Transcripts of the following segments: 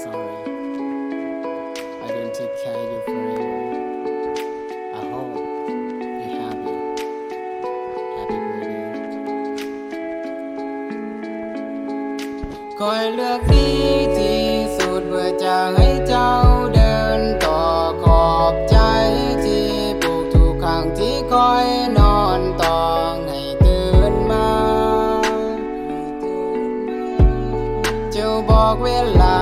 sorry I didn't take care of you forever. I hope you're happy. Happy birthday. คอยเลือกดีที่สุดเพื่อจะให้เจ้าเดินต่อขอบใจที่ปลูกทุกครั้งที่คอยนอนต้องให้ตื่นมาเจ้าบอกเวลา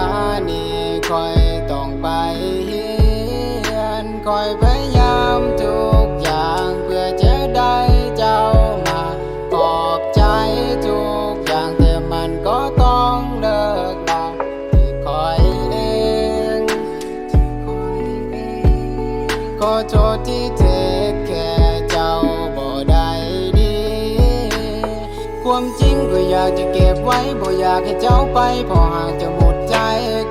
นี้คอยต้องไปเฮียนคอยพยายามทุกอย่างเพื่อจะได้เจ้ามาขอบใจทุกอย่างแต่มันก็ต้องเลิกลาที่คอยเองขอโทษที่เทคแค่เจ้าบ่ได้ดีความจริงก็อยากจะเก็บไว้บ่อยากให้เจ้าไปพอหากจะหมดใจ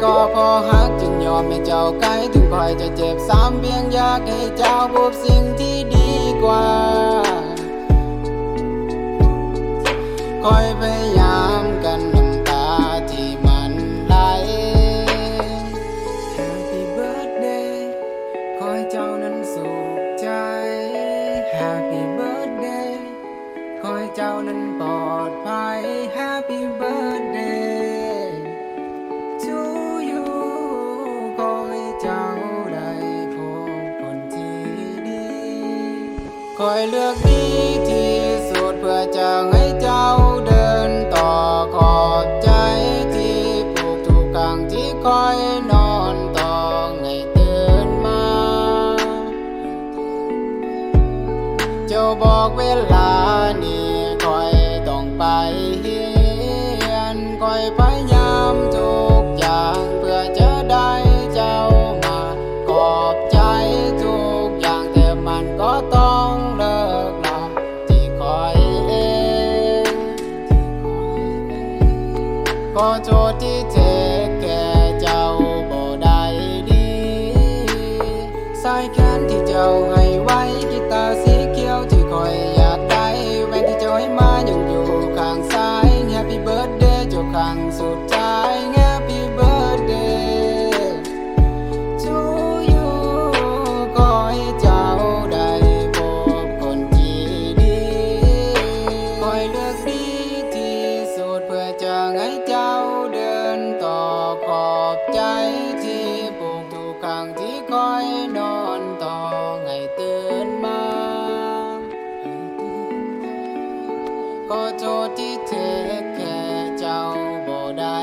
ก็พอหักจึงยอมให้เจ้าไกลถึงคอยจะเจ็บซ้ำเพียงอยากให้เจ้าพบสิ่งที่ดีกว่าคอยพยายามกันน้ำตาที่มันไหล Happy birthday ขอให้เจ้านั้นสุขใจ Happy birthday ขอให้เจ้านั้นปลอดภัย Happy birthday to you ขอให้เจ้าได้พบคนที่ดีคอยเลือกดีที่สุดเพื่อจะให้เจ้าเดินต่อขอบใจที่ปลูกทุกครั้งที่คอยนอนต้องให้ตื่นมาเจ้าบอกเวลานี้คอยต้องไปเฮียนคอยพยายามทุกอย่างเพื่อจะได้เจ้ามาขอบใจทุกอย่างแต่มันก็ต้องเลิกลาที่คอยเองขอโทษที่เทคแค่เจ้าบ่ได้ดีสายแขนที่เจ้าให้ไว้กีตาร์สีเขียวที่คอยอยากได้แว่นที่เจ้าให้มายังอยู่ข้างซ้าย Happy birthday เจ้าครั้งสุดท้าย Happy birthday to you ขอให้เจ้าได้พบคนที่ดีคอยเลือกดีที่สุดเพื่อจะให้เจ้าเดินต่อขอบใจที่ปลูกทุกครั้งที่คอยนอนต้องให้ตื่นมาขอโทษที่เทคแค่เจ้าบ่ได้